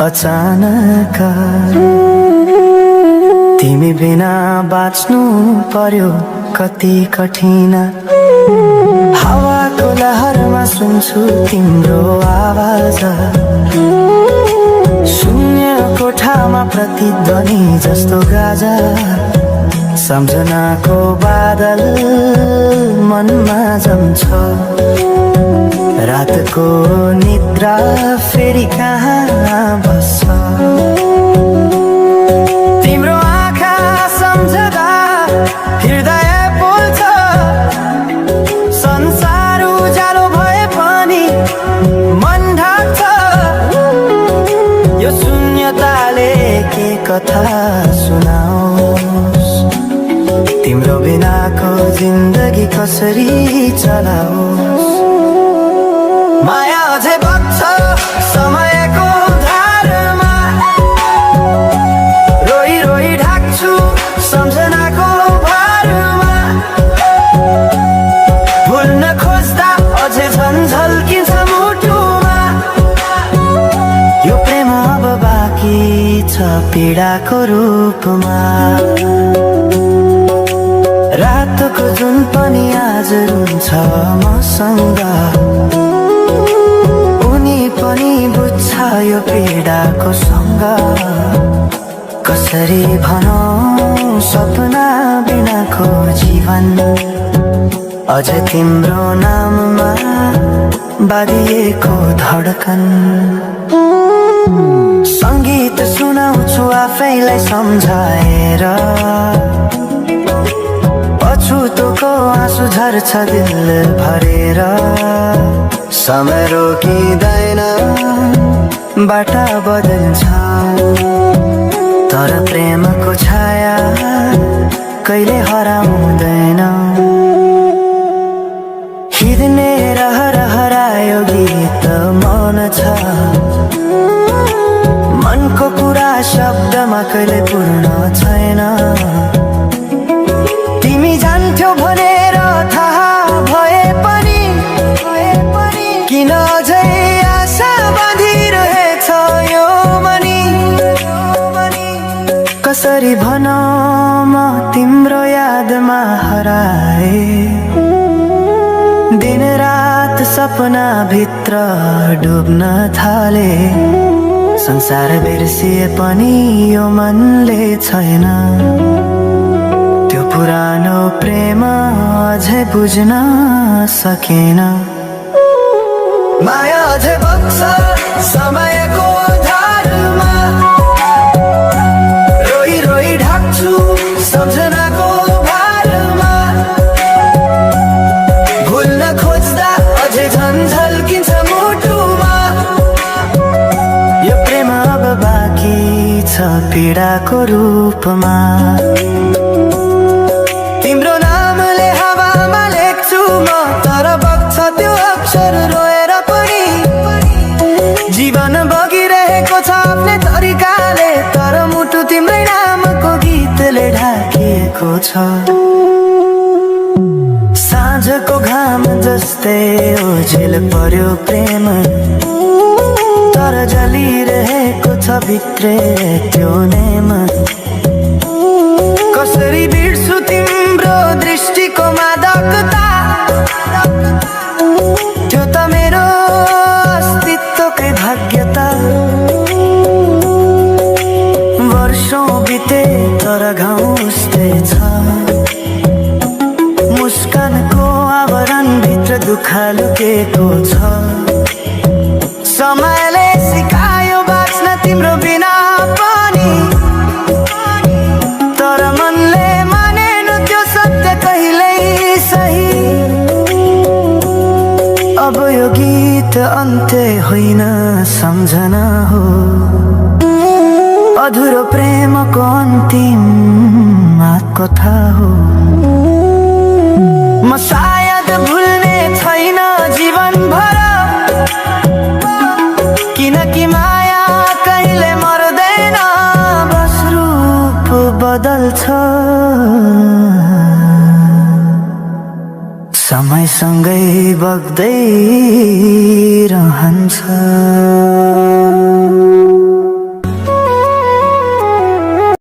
अचानक तिमी बिना बाँच्नु पर्यो कति कठिन। हावाको लहरमा सुन्छु तिम्रो आवाज, शून्य कोठामा प्रतिध्वनि जस्तो गाजा। सम्झनाको बादल मनमा जम्छ, रातको निद्रा फेरि कहाँ बस्छ। तिम्रो आँखा सम्झदा हृदय पोल्छ, संसार उज्यालो भए पनि मन ढाक्छ। यो शून्यताले के कथा सुनाओस्, तिम्रो बिनाको जिन्दगी कसरी चलाओस्। माया अझै बग्छ समयको धारमा, रोई रोई ढाक्छु सम्झनाको भारमा। भुल्न खोज्दा अझै झन्झल्किन्छ मुटुमा। यो प्रेम अब बाँकी छ पीडाको रूपमा। रातको जुन पनि आज रुन्छ मसँग, उनी पनि बुझ्छ यो पीडाको सँग। कसरी भनौं सपना बिनाको जीवन, अझ तिम्रो नाममा बाँधिएको धडकन। सङ्गीत सुनाउँछु आफैलाई सम्झाएर, पछुतोको आँसु झर्छ दिल भरेर। समय रोकिँदैन बाटा बदल्छ, तर प्रेमको छाया कहिले हराउँदैन। हिँड्ने हरायो गीत मन छ, मनको कुरा शब्दमा कहिले पूर्ण छैन। तिमी जान्थ्यौ भनेर थाहा भए पनि किन अझै आशा बाँधिरहेछ यो मनी। कसरी भनौं म तिम्रो यादमा हराए, दिन रात सपना भित्र डुब्न थाले। संसार बिर्सिए पनि यो मनले छैन, त्यो पुरानो प्रेम अझै बुझ्न सकेन। माया अझै बग्छ समयको धारमा, रोई रोई ढाक्छु सम्झनाको भारमा। भुल्न खोज्दा अझै झन्झल्किन्छ मुटुमा। यो प्रेम अब बाँकी छ पीडाको रूपमा। तिम्रो नामले हावामा लेख्छु म, तर बग्छ त्यो अक्षर रोएर पनि। जीवन बगिरहेको छ आफ्नै तरिकाले, तर मुटु तिम्रै नामको गीतले ढाकिएको छ। साँझको घाम जस्तै ओझेल पर्यो प्रेम, तर जलिरहेको छ भित्रै त्यो नेम। कसरी बिर्सु तिम्रो दृष्टिको मादकता, त्यो त मेरो अस्तित्वकै भाग्यता। वर्षौं बिते तर घाउ उस्तै छ, मुस्कानको आवरणभित्र दुःख लुकेको छ। समयले सिकायो बाँच्न तिम्रो बिना पनि, तर मनले मानेन त्यो सत्य कहिल्यै सही। अब यो गीत अन्त्य होइन सम्झना हो, अधुरो प्रेमको अन्तिम कथा हो। म सायद भुल्ने छैन जीवन भर, किनकि माया कहिले मर्दैन, बस रूप बदल्छ। समयसँगै बग्दै रहन्छ।